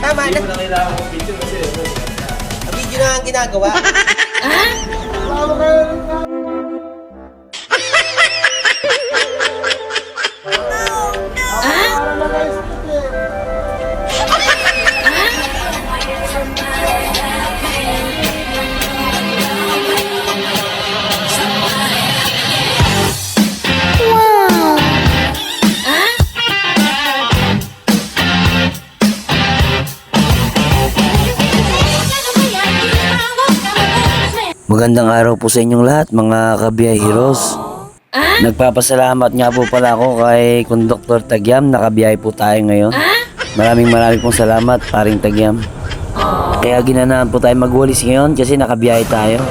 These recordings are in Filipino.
Tama na. Hindi mo na kailangan ng video kasi Ang video na ang ginagawa. Magandang araw po sa inyong lahat mga kabiyay heroes. Nagpapasalamat nga po pala ako kay Conductor Tagyam, nakabiyahe po tayo ngayon. Maraming pong salamat paring Tagyam. Kaya ginanaan po tayo magwalis ngayon kasi nakabiyahe tayo.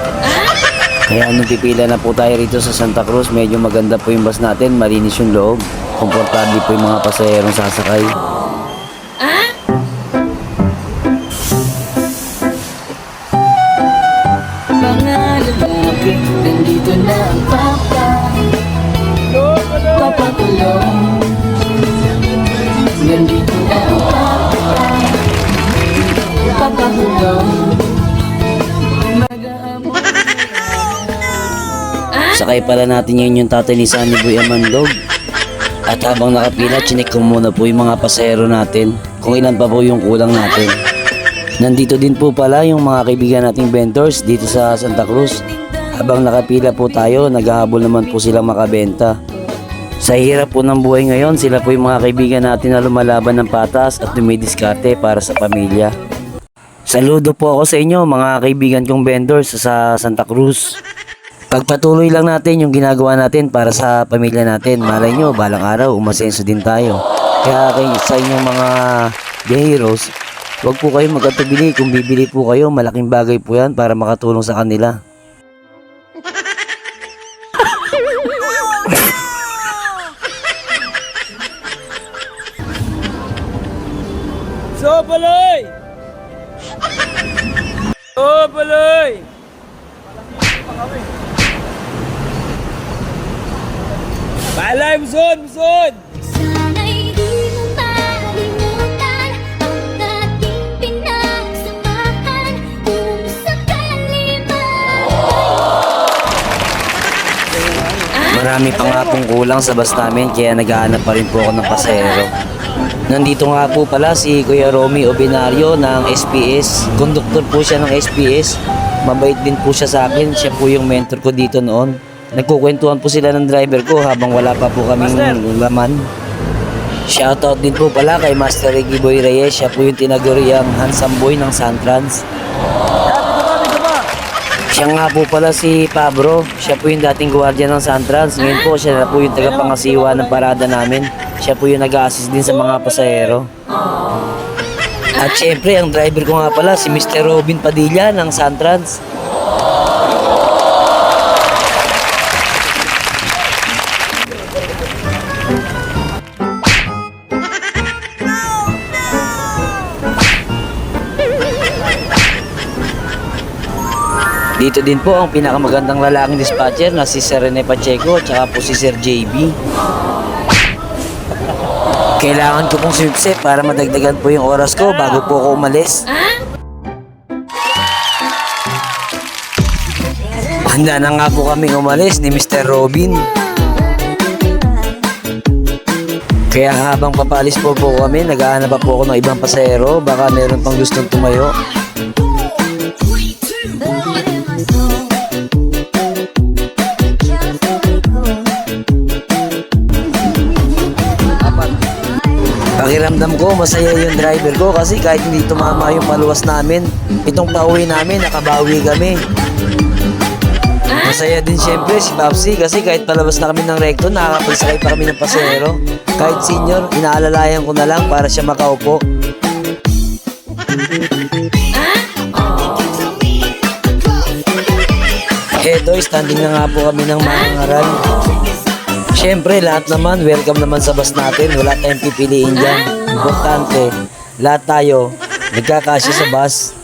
Kaya nung pipila na po tayo rito sa Santa Cruz, medyo maganda po yung bus natin, malinis yung loob, komportable po yung mga pasaherong sasakay. Nandito na ang papatulong. Nandito na ang papatulong. Sakay pala natin ngayon yung tatay ni Sunny Boy Amandog. At habang nakapila, chinik ko muna po yung mga pasahero natin kung ilan pa po yung kulang natin. Nandito din po pala yung mga kaibigan nating vendors dito sa Santa Cruz. Habang nakapila po tayo, naghahabol naman po silang makabenta. Sa hirap po ng buhay ngayon, sila po yung mga kaibigan natin na lumalaban ng patas at dumidiskarte para sa pamilya. Saludo po ako sa inyo mga kaibigan kong vendors sa Santa Cruz. Pagpatuloy lang natin yung ginagawa natin para sa pamilya natin. Malay nyo, balang araw, umasenso din tayo. Kaya sa inyong mga heroes, huwag po kayo magkatubili. Kung bibili po kayo, malaking bagay po yan para makatulong sa kanila. Sobaloy! Sobaloy! Balay, musod! Musod! Sana'y di mo malimutan ang ating pinagsamahan kung sakali Marami pa nga pong kulang sa bus namin kaya naghahanap pa rin po ako ng pasahero. Nandito nga po pala si Kuya Romy Obinario ng SPS. Conductor po siya ng SPS. Mabait din po siya sa akin. Siya po yung mentor ko dito noon. Nagkukwentuhan po sila ng driver ko habang wala pa po kaming laman. Shoutout din po pala kay Master Ricky Boy Reyes. Siya po yung tinaguriang handsome boy ng Santrans. Siya nga po pala si Pabro. Siya po yung dating gwardiya ng Santrans. Ngayon po siya na po yung tagapangasiwa ng parada namin. Siya po yung nag-a-assist din sa mga pasahero. At syempre, ang driver ko nga pala si Mr. Robin Padilla ng Santrans. Dito din po ang pinakamagandang lalaking dispatcher na si Sir Rene Pacheco at saka po si Sir JB. Kailangan ko pong sumipsip para madagdagan po yung oras ko bago po ako umalis. Handa na nga po kaming umalis ni Mr. Robin. Kaya habang papalis po kami, naghahanap pa po ako ng ibang pasahero. Baka meron pang gustong tumayo. Pakiramdam ko, masaya yung driver ko kasi kahit hindi tumama yung paluwas namin, itong pauwi namin, nakabawi kami. Masaya din syempre si Papsi kasi kahit palabas na kami ng recto, nakakapagsakay pa kami ng pasahero. Kahit senior, inaalalayan ko na lang para siya makaupo. Eto, standing na nga po kami ng mga ngaral. Siyempre, lahat naman, welcome naman sa bus natin. Wala tayong pipiliin dyan. Importante, lahat tayo nagkakasya sa bus.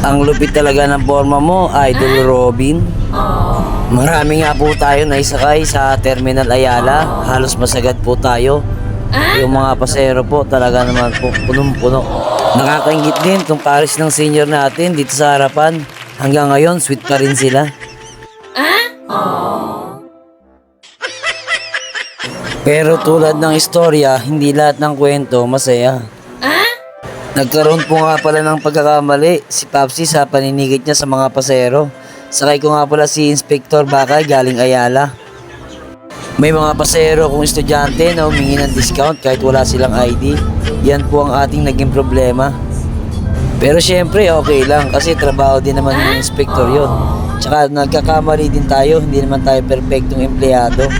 Ang lupit talaga ng forma mo, Idol Robin. Marami nga po tayo naisakay sa Terminal Ayala. Halos masagad po tayo. Yung mga pasero po talaga naman po punong-puno. Nakakaingit din itong pares ng senior natin dito sa harapan. Hanggang ngayon, sweet pa rin sila. Pero tulad ng istorya, hindi lahat ng kwento masaya. Nagkaroon po nga pala ng pagkakamali si Papsi sa paninigit niya sa mga pasero. Sakay ko nga pala si Inspector Bakay galing Ayala. May mga pasero kung estudyante na humingi ng discount kahit wala silang ID. Yan po ang ating naging problema. Pero syempre okay lang kasi trabaho din naman ng inspector yun. Tsaka nagkakamali din tayo, hindi naman tayo perfectong empleyado.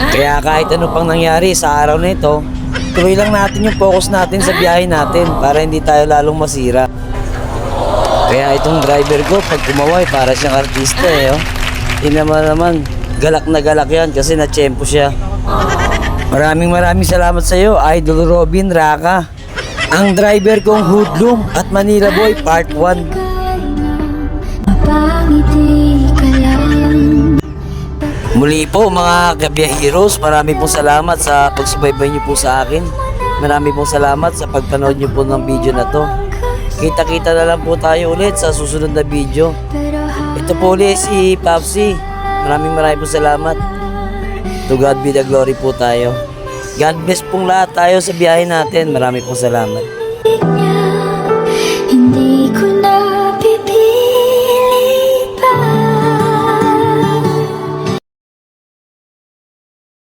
Kaya kahit ano pang nangyari sa araw na ito, tuloy lang natin yung focus natin sa biyahe natin para hindi tayo lalong masira. Kaya itong driver ko pag kumaway para siyang artista oh. Hindi naman galak na galak yan kasi na-tsempo siya. Maraming salamat sa iyo, Idol Robin Raka. Ang driver kong hoodlum at Manila Boy Part 1. Mapangiti ka lang. Muli po mga kabiyaheros, marami pong salamat sa pagsubaybay niyo po sa akin. Marami pong salamat sa pagpanood niyo po ng video na to. Kita-kita na lang po tayo ulit sa susunod na video. Ito po ulit si Papsi. Maraming pong salamat. To God be the glory po tayo. God bless pong lahat tayo sa biyahe natin. Marami pong salamat. Hindi ko na